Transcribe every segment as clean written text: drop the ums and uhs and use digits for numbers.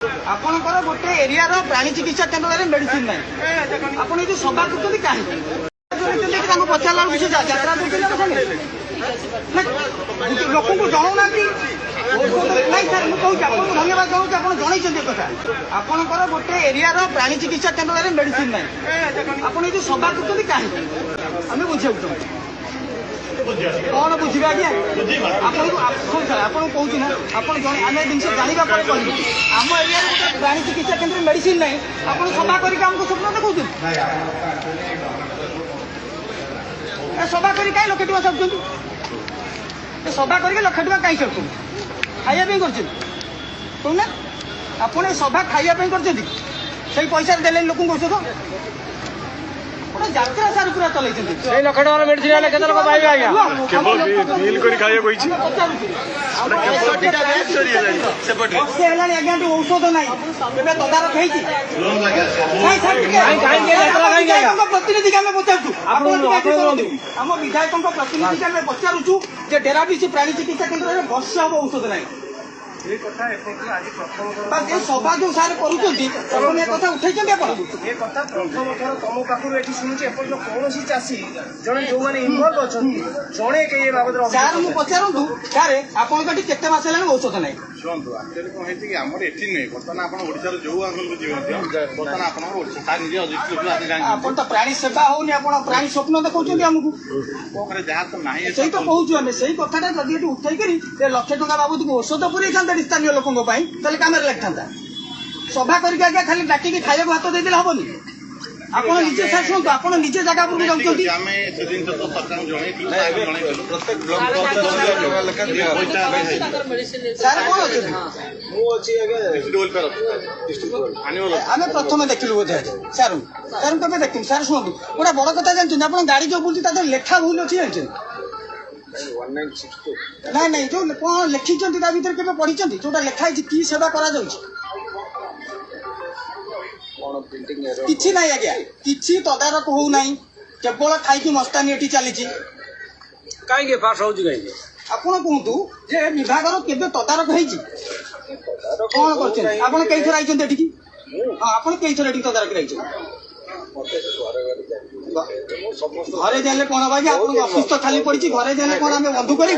आपणकर गोटे एरिया प्राणी चिकित्सा केन्द्र मेडिसिन ना आप सभा कर कहीं पचारा यात्रा लोक जनाऊना नहीं सर मुझे धन्यवाद जनाऊँ आप जनई कथा आपणकर गोटे एरिया प्राणी चिकित्सा केन्द्र मेडिसिन ना आप सभा कर कहीं आम बुझे कौन बुझे आज्ञा आपको कौन ना आप आम जिन जानवा आम एरिया प्राणी चिकित्सा केन्द्र मेडिसिन ना आप सभा करके स्वप्न देखते सभा कर लक्षे टाँग सारुँच सभा करके लक्षे टाँग कहीं सारुँ खायापी कर कहना आप सभा खायापी कर पैसा देले लोक औषध यात्रा सार पूरा चल लक्ष टाँग मेडिसिन औषध ना तदारख प्रतिनिधि आम पचारू आम विधायकों प्रतिनिधि आम पचारूँ डेराबिश प्राणी चिकित्सा केन्द्र में वर्ष हम औषध ना सभा जो सार कर कथा उठे कथा प्रथम थर तुम पाखु शुणुचे कौन चाषी जड़े जो मैंने इनवल्व अच्छा जड़े कई बाबद सार मुझे पचारू सारे आपंक केते मास है औषध ना शुणु एक्चुअली कौन है आमर एटी नुहे बर्तमान आप ओडार जो आंदोलन जीवन बर्तमान आप तो प्राणी सेवा होनी आप प्राणी स्वप्न देखते आमको जहाँ तो ना से तो कहूँ आम से कथा जब उठेकरी लक्ष टाँग बाबद औषध पूरे स्थानीय लोकों कम लगे सभा करके आज्ञा खाली डाकिकी खाइबा हाथ देदेले हेनी आप निजे सर शुणु आप निजे जगह आम प्रथम देखिलु बोधे सार सार कब देखू सार शुणु गोटे बड़ कथा जानते आप गाड़ी जो बुलूँ लेखा भूल अच्छी जानते ना नहीं जो कौन लिखिं के पढ़ी जोटा लिखाई कि सेवा करा किछि नहीं आज्ञा किछि तदारख हो नहीं केवल खाई मस्तानी एटी चली कहीं पास हो आप कहतु जे विभाग केवे तदारख कौन कर आप कई थर आई हाँ आप कई थर तदारख घरे जाने कौन हम आप ऑफिस तो खाली पड़ी घरे जाने कौन आम बंधु कर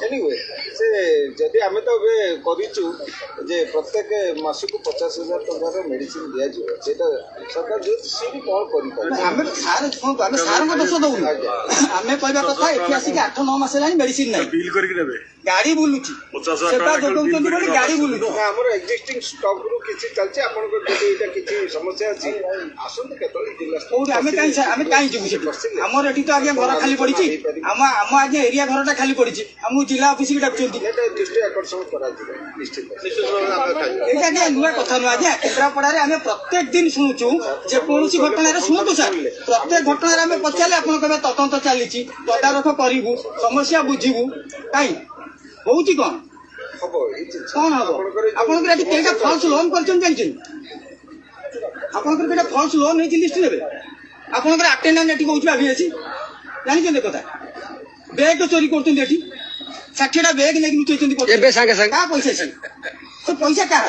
एनीवे से जदि आम तो करूँ जे प्रत्येक मासक 50,000 टकर मेडिसिन दि सरकार जो सी भी कौन कर सार शुणु आम सार दोष दौन आम कहवा कथा ये आसिक 8-9 मास है मेडिसिन ना गाड़ी बुलूची सेवा जोगाऊँ गाड़ी बुलूची आमर एक्जिस्टिंग स्टॉक रु किछि चलछि आपनको जदि एटा किछि समस्या अछि आसंत केतले जिल्ला आम कहीं जीवु आमर एटी तो आगे घर खाली पड़ी आम आगे एरिया घरटा खाली पड़ी आम जिला ऑफिस की डाकुंट दृष्टि आकर्षण करा निश्चित ये नुआ कथा नुआ आज्ञा केन्द्रापड़ा आम प्रत्येक दिन शुणुचु जेकोसी घटना शुणु सर प्रत्येक घटना आम पचारे आप तदंत चली तदारख करूँ समस्या बुझू कहीं हूँ कौन कौन हम आप फल्स लोन कर फल्स लोन लिस्ट ने आपंकर आटेडेंस ये कौन भाभी जानते कथा बैग चोरी कर 60टा बैग नहीं पैसा से पैसा क्या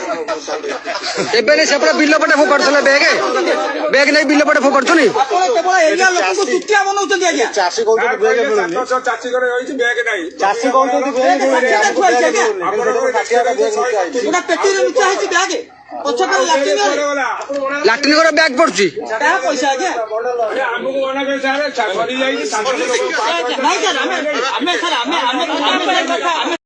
बिल पटे फोकड़ बैग बैग नहीं बिल पटे फोकड़ केवल एरिया लोक को तुतिया बनाउछन आज्ञा चासी कहउछ चासी करे रहिछि बैग नाही चासी गोटा पेटी रे लुचा है बैग पछकर लाट्रिन कर बैग पड़छि पैसा आज्ञा हमको मना कर सारे सरी जाई नहीं सर हमें सर हमें